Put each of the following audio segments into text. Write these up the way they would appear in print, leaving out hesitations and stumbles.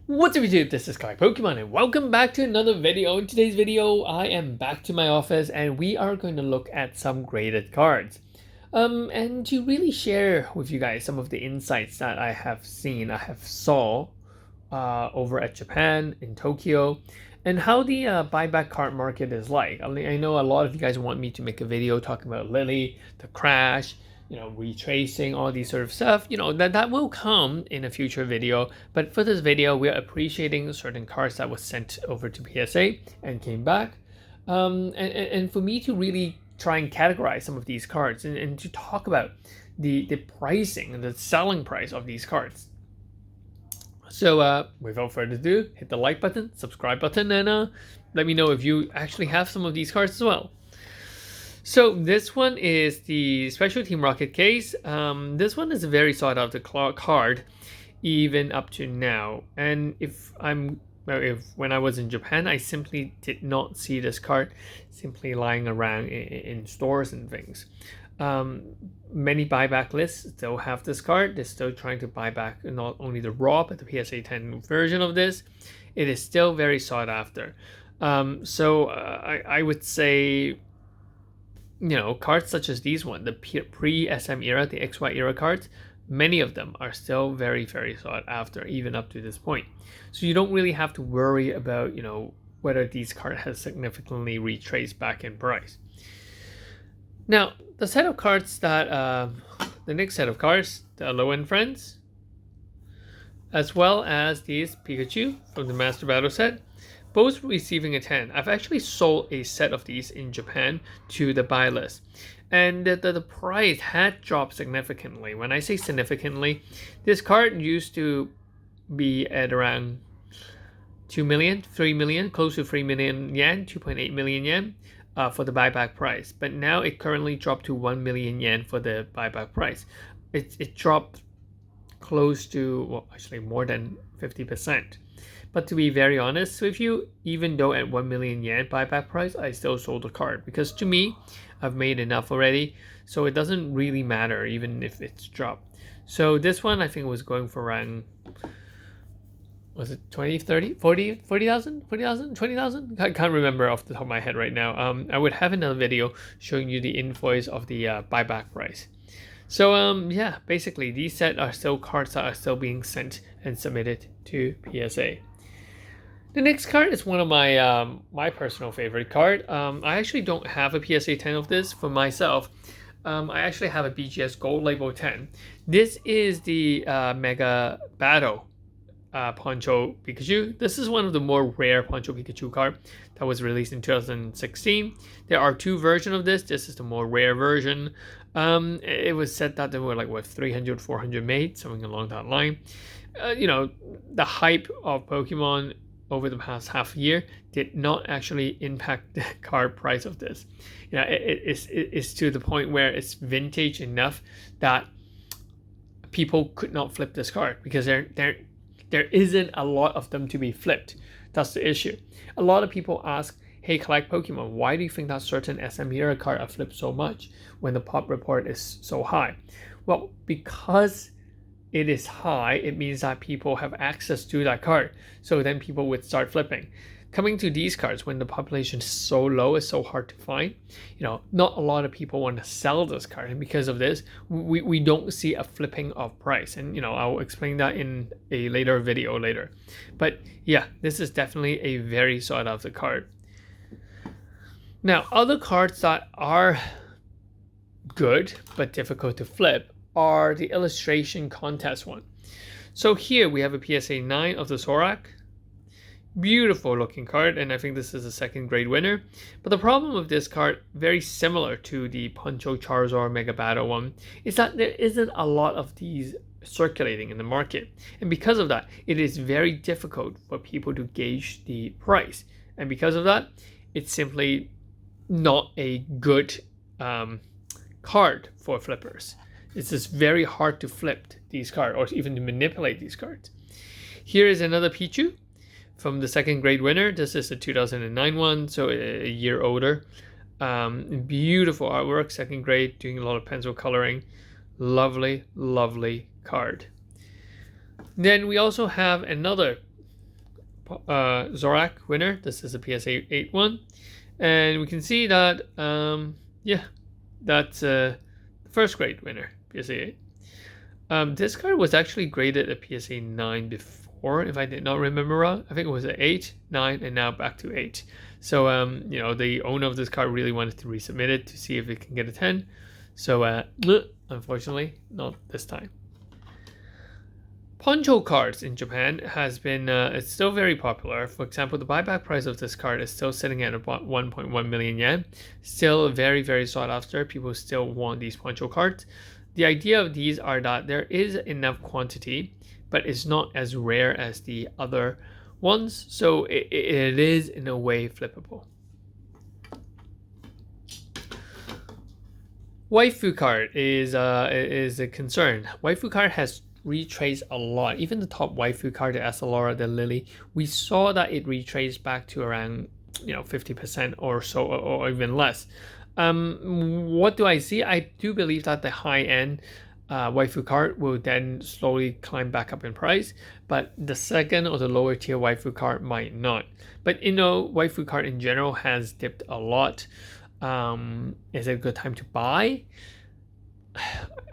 What's up YouTube, this is Collect Pokemon and welcome back to another video. In today's video, I am back to my office and we are going to look at some graded cards. And to really share with you guys some of the insights that I have saw over at Japan, in Tokyo, and how the buyback card market is like. I know a lot of you guys want me to make a video talking about Lily, the crash, retracing, all these sort of stuff, that will come in a future video. But for this video, we are appreciating certain cards that was sent over to PSA and came back. And for me to really try and categorize some of these cards and to talk about the pricing and the selling price of these cards. So without further ado, hit the like button, subscribe button, and let me know if you actually have some of these cards as well. So this one is the Special Team Rocket case. This one is a very sought after card, even up to now. And when I was in Japan, I simply did not see this card simply lying around in stores and things. Many buyback lists still have this card. They're still trying to buy back not only the raw but the PSA 10 version of this. It is still very sought after. I would say, cards such as these the pre-SM era, the XY era cards, many of them are still very, very sought after, even up to this point. So you don't really have to worry about, whether these cards has significantly retraced back in price. Now, the set of cards that, the next set of cards, the low-end friends, as well as these Pikachu from the Master Battle set, both receiving a 10. I've actually sold a set of these in Japan to the buy list, and the price had dropped significantly. When I say significantly, this card used to be at around 2 million, 3 million, close to 3 million yen, 2.8 million yen for the buyback price. But now it currently dropped to 1 million yen for the buyback price. It dropped close to, well, actually more than 50%. But to be very honest with you, even though at 1 million yen buyback price, I still sold the card because to me, I've made enough already. So it doesn't really matter even if it's dropped. So this one I think was going for around, was it 20, 30, 40, 40,000, 40,000, 20,000? I can't remember off the top of my head right now. I would have another video showing you the invoice of the buyback price. So yeah, basically these sets are still cards that are still being sent and submitted to PSA. The next card is one of my my personal favorite card. I actually don't have a PSA 10 of this for myself. I actually have a BGS Gold Label 10. This is the Mega Battle Poncho Pikachu. This is one of the more rare Poncho Pikachu card that was released in 2016. There are two versions of this. This is the more rare version. It was said that there were like 300, 400 made, something along that line. The hype of Pokemon over the past half year did not actually impact the card price of this. It's to the point where it's vintage enough that people could not flip this card because there isn't a lot of them to be flipped. That's the issue. A lot of people ask, hey, Collect Pokemon, why do you think that certain SM era card are flipped so much when the pop report is so high? Well, because it is high, it means that people have access to that card. So then people would start flipping. Coming to these cards, when the population is so low, it's so hard to find. Not a lot of people want to sell this card. And because of this, we don't see a flipping of price. And, I'll explain that in a later video later. But yeah, this is definitely a very sought after card. Now, other cards that are good but difficult to flip are the illustration contest one. So here we have a PSA 9 of the Zorak. Beautiful looking card, and I think this is a second grade winner. But the problem with this card, very similar to the Poncho Charizard Mega Battle one, is that there isn't a lot of these circulating in the market. And because of that, it is very difficult for people to gauge the price. And because of that, it's simply not a good card for flippers. It's just very hard to flip these cards or even to manipulate these cards. Here is another Pichu from the second grade winner. This is a 2009 one, so a year older. Beautiful artwork, second grade, doing a lot of pencil coloring. Lovely, lovely card. Then we also have another Zorak winner. This is a PSA 8 one. And we can see that, yeah, that's the first grade winner, PSA 8. This card was actually graded at PSA 9 before, if I did not remember wrong. I think it was an 8, 9, and now back to 8. So, you know, the owner of this card really wanted to resubmit it to see if it can get a 10. So, unfortunately, not this time. Poncho cards in Japan has been, it's still very popular. For example, the buyback price of this card is still sitting at about 1.1 million yen. Still very, very sought after. People still want these Poncho cards. The idea of these are that there is enough quantity, but it's not as rare as the other ones. So it is in a way flippable. Waifu card is a concern. Waifu card has retraced a lot. Even the top waifu card, the Asalora, the Lily, we saw that it retraced back to around 50% or so, or even less. What do I see? I do believe that the high end waifu card will then slowly climb back up in price, but the second or the lower tier waifu card might not. But waifu card in general has dipped a lot. Is it a good time to buy?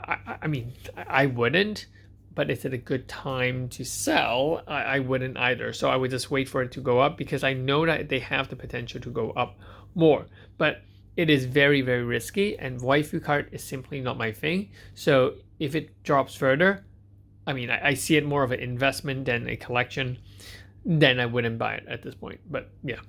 I mean, I wouldn't. But is it a good time to sell? I wouldn't either. So I would just wait for it to go up because I know that they have the potential to go up more. But it is very, very risky, and waifu card is simply not my thing. So if it drops further, I mean, I see it more of an investment than a collection, then I wouldn't buy it at this point. But yeah.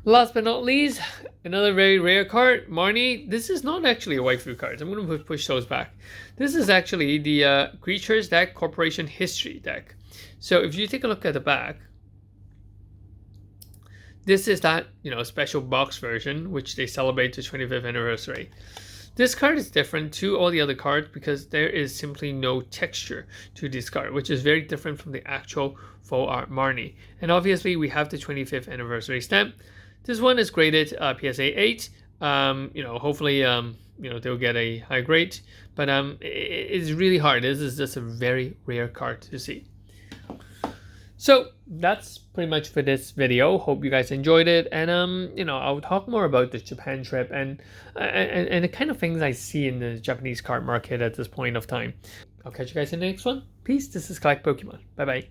Last but not least, another very rare card, Marnie. This is not actually a waifu card. I'm going to push those back. This is actually the Creatures Deck Corporation History deck. So if you take a look at the back, this is that special box version, which they celebrate the 25th anniversary. This card is different to all the other cards because there is simply no texture to this card, which is very different from the actual full art Marnie. And obviously we have the 25th anniversary stamp. This one is graded PSA 8. Hopefully, they'll get a high grade. But it's really hard. This is just a very rare card to see. So that's pretty much for this video. Hope you guys enjoyed it. And I'll talk more about the Japan trip and the kind of things I see in the Japanese card market at this point of time. I'll catch you guys in the next one. Peace. This is Collect Pokemon. Bye bye.